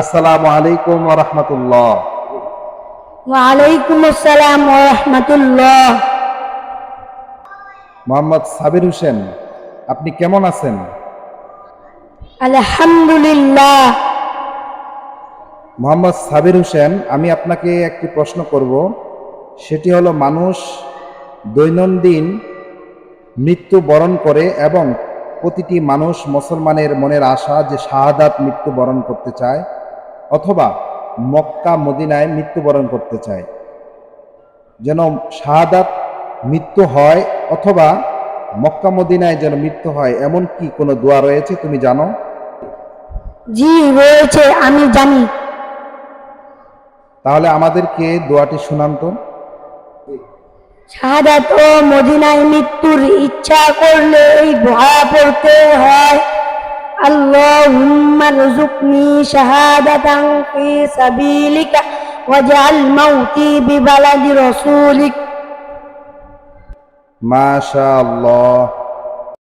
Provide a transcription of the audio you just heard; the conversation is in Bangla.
আসসালামু আলাইকুম ওয়া রাহমাতুল্লাহ। ওয়ালাইকুম আসসালাম ওয়া রাহমাতুল্লাহ। মোহাম্মদ সাবির হোসেন, আপনি কেমন আছেন? আলহামদুলিল্লাহ। মোহাম্মদ সাবির হোসেন, আমি আপনাকে একটি প্রশ্ন করব। সেটি হলো, মানুষ দৈনন্দিন মৃত্যু বরণ করে এবং প্রতিটি মানুষ মুসলমানের মনের আশা যে শাহাদাত মৃত্যুবরণ করতে চায় অথবা মক্কা মদিনায় মৃত্যুবরণ করতে চায়, যেন শাহাদাত মৃত্যু হয় অথবা মক্কা মদিনায় যেন মৃত্যু হয়, এমন কি কোনো দোয়া রয়েছে তুমি জানো? জি রয়েছে, আমি জানি। তাহলে আমাদেরকে দোয়াটি শুনান তো। শাহাদাত ও মদিনায় মৃত্যুর ইচ্ছা করলে এই দোয়া পড়তে হয়। আল্লাহুম্মা রযুকনি শাহাদাতান ফি সাবিলিকা ওয়াজআল মাউতি বিবালাদি রাসূলিক। মাশাআল্লাহ।